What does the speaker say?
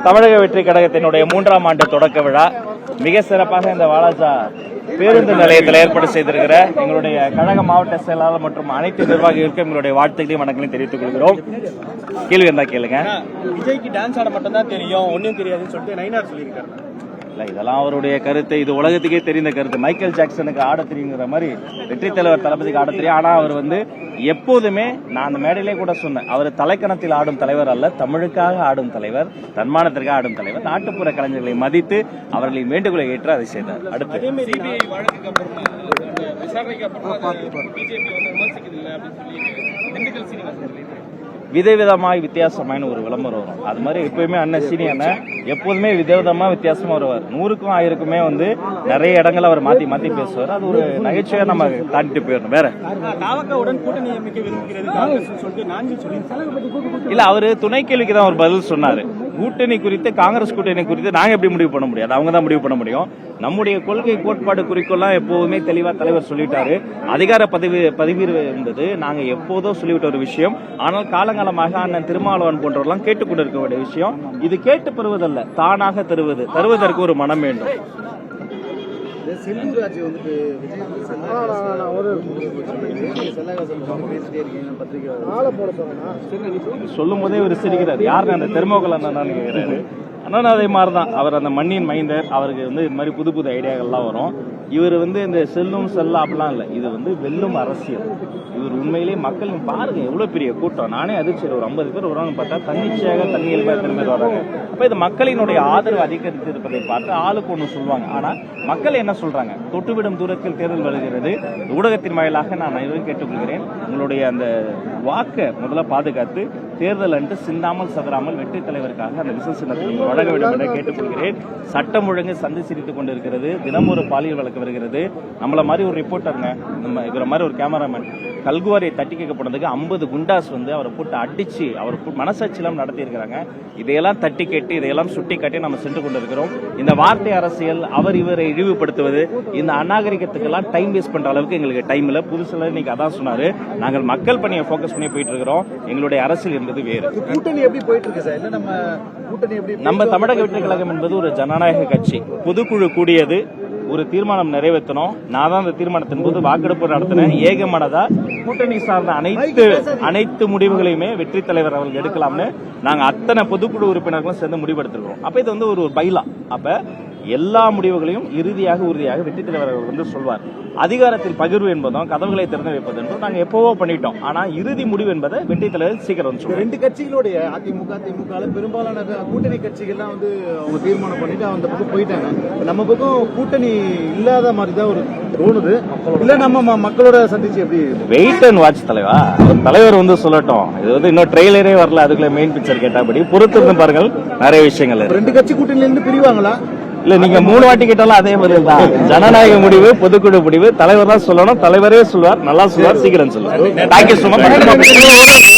தமிழக வெற்றி கழகத்தினுடைய 3ஆம் ஆண்டு தொடக்க விழா மிக சிறப்பாக இந்த வாலாஜா பேருந்து நிலையத்தில் ஏற்பாடு செய்திருக்கிற எங்களுடைய கழக மாவட்ட செயலாளர் மற்றும் அனைத்து நிர்வாகிகளுக்கும் எங்களுடைய வாழ்த்துக்களையும் வணக்கங்களையும் தெரிவித்துக் கொள்கிறோம். கேள்வி இருந்தா கேளுங்க. விஜய்க்கு டான்ஸ் ஆட மட்டும் தான் தெரியும், ஒன்னும் தெரியாதுன்னு சொல்லிட்டு நயினார் சொல்லியிருக்காரு. இல்ல, இதெல்லாம் அவருடைய கருத்து. இது உலகத்துக்கே தெரிந்த கருத்து. மைக்கேல் ஜாக்சனுக்கு ஆட தெரியுங்கிற மாதிரி வெற்றி தலைவர் தளபதிக்கு ஆட தெரியும். ஆனா அவர் எப்போதுமே, நான் அந்த மேடையிலே கூட சொன்னேன், அவர் தலைக்கணத்தில் ஆடும் தலைவர் அல்ல, தமிழுக்காக ஆடும் தலைவர், தன்மானத்திற்காக ஆடும் தலைவர். நாட்டுப்புற கலைஞர்களை மதித்து அவர்களின் வேண்டுகோளை ஏற்று அதை செய்தார். அடுத்து விதவிதமாய் வித்தியாசமான ஒரு விளம்பரம் வரும். அது மாதிரி எப்பயுமே அண்ணன் சீனி அண்ணன் எப்போதுமே விதவிதமா வித்தியாசமா வருவார். 100க்கும் 1000க்குமே நிறைய இடங்கள் அவர் மாத்தி மாத்தி பேசுவார். அது ஒரு நகைச்சுவையா நம்ம தாண்டிட்டு போயிடணும். வேற இல்ல, அவரு துணை கேள்விக்கு தான் ஒரு பதில் சொன்னாரு. கூட்டணி குறித்து, காங்கிரஸ் கூட்டணி குறித்து நாங்க எப்படி முடிவு பண்ண முடியாது, அவங்க தான் முடிவு பண்ண முடியும். நம்முடைய கொள்கை கோட்பாடு குறிக்கோள்லாம் எப்போதுமே தெளிவா தலைவர் சொல்லிட்டாரு. அதிகார பதிவு என்பது நாங்க எப்போதோ சொல்லிவிட்ட ஒரு விஷயம். ஆனால் காலங்காலமாக அண்ணன் திருமாவளவன் போன்றவர்கள்லாம் கேட்டுக்கொண்டிருக்க வேண்டிய விஷயம். இது கேட்டு பெறுவதல்ல, தானாக தருவதற்கு ஒரு மனம் வேண்டும். சொல்லும் போதே ஒரு சிரிக்கிறார். யாரு அந்த தெர்மோகல் அண்ணன் கேட்கிறாரு. அண்ணன் அதே மாதிரிதான். அவர் அந்த மண்ணின் மைந்தர். அவருக்கு இது மாதிரி புது புது ஐடியாக்கள்லாம் வரும். இவர் இந்த செல்லும் செல்ல அப்படிலாம் இல்லை. இது வெல்லும் அரசியல். இவர் உண்மையிலேயே மக்கள் பாருங்க எவ்வளவு பெரிய கூட்டம். நானே அதிர்ச்சி, ஒரு 50 பேர் வருவாங்க பார்த்தா தன்னிச்சையாக தன்னியல்பா எத்தனை பேர் வராங்க. அப்ப இது மக்களினுடைய ஆதரவு அதிகரித்து இருப்பதை பார்த்து ஆளுக்கு ஒண்ணு சொல்லுவாங்க. ஆனா மக்கள் என்ன சொல்றாங்க? தொட்டுவிடும் தூரத்தில் தேர்தல் வருகிறது. ஊடகத்தின் வாயிலாக நான் கேட்டுக்கொள்கிறேன், உங்களுடைய அந்த வாக்கை முதல்ல பாதுகாத்து தேர்தல் அன்று சிந்தாமல் சதறாமல் வெற்றி தலைவருக்காக அந்த விசேஷ சின்னத்தில் வழங்க வேண்டும் என கேட்டுக்கொள்கிறேன். சட்டம் ஒழுங்கு சந்தை சிரித்துக் கொண்டிருக்கிறது. தினம் ஒரு பாலியல் வழக்கு வருகிறது. நம்மள மாதிரி ஒரு ரிப்போர்ட்டருங்க, நம்ம இவர மாதிரி ஒரு கேமராமேன் கல்குவாரியை தட்டி கேட்க போனதுக்கு 50 குண்டாஸ் அவரை போட்டு அடிச்சு அவர் மனசாட்சியெல்லாம் நடத்தி இருக்கிறாங்க. இதையெல்லாம் தட்டி கேட்டு இதையெல்லாம் சுட்டி காட்டி நம்ம சென்று கொண்டிருக்கிறோம். இந்த வார்த்தை அரசியல், அவர் இவரை இழிவுபடுத்துவது, இந்த அநாகரிகத்துக்கெல்லாம் டைம் வேஸ்ட் பண்ற அளவுக்கு எங்களுக்கு டைம் இல்ல. புதுசுல இன்னைக்கு அதான் சொன்னாரு, நாங்கள் மக்கள் பணியை போக்கஸ் பண்ணி போயிட்டு இருக்கிறோம். எங்களுடைய அரசியல் என்பது வேறு. கூட்டணி எப்படி போயிட்டு இருக்கு சார்? இல்ல நம்ம தமிழக வெற்றி கழகம் என்பது ஒரு ஜனநாயக கட்சி. பொதுக்குழு கூடியது, ஒரு தீர்மானம் நிறைவேற்றணும். நான் தான் அந்த தீர்மானத்தின் போது வாக்கெடுப்பு நடத்தினேன். ஏகமனதா கூட்டணி சார்ந்த அனைத்து முடிவுகளையுமே வெற்றி தலைவர் அவர்கள் எடுக்கலாம்னு நாங்க அத்தனை பொதுக்குழு உறுப்பினர்களும் சேர்ந்து முடிவெடுத்திருக்கிறோம். அப்ப இது ஒரு பைலா. அப்ப எல்லா முடிவுகளையும் உறுதியாக வெற்றி தலைவர் அவர்கள் சொல்வார். அதிகாரத்தில் பகிர்வு என்பதும் கதவுகளை திறந்து வைப்பது என்பதும் நாங்க எப்பவோ பண்ணிட்டோம். ஆனா இறுதி முடிவு என்பதை வெற்றி தலைவர் சீக்கிரம் சொல்லுவோம். 2 கட்சிகளுடைய அதிமுக திமுக பெரும்பாலான கூட்டணி கட்சிகள்லாம் அவங்க தீர்மானம் பண்ணிட்டு அந்த பக்கம் போயிட்டாங்க. நம்ம பக்கம் கூட்டணி இல்லாத மாதிரி தான் ஒரு தோணுது. இல்ல நம்ம மக்களோட சந்திச்சு எப்படி வெயிட் அண்ட் வாட்ச் தலைவர் சொல்லட்டும். இது இன்னும் ட்ரெய்லரே வரல, அதுக்குள்ள மெயின் பிக்சர் கேட்டாபடி பொறுத்திருந்து பாருங்கள். நிறைய விஷயங்கள் 2 கட்சி கூட்டணியில இருந்து பிரிவாங்களா? இல்ல, நீங்க 3 வாட்டி கேட்டாலும் அதே பதில் தான். ஜனநாயக முடிவு, பொதுக்குழு முடிவு தலைவர் தான் சொல்லணும். தலைவரே சொல்வார், நல்லா சொல்வார், சீக்கிரம் சொல்லுவார். Thank you so much.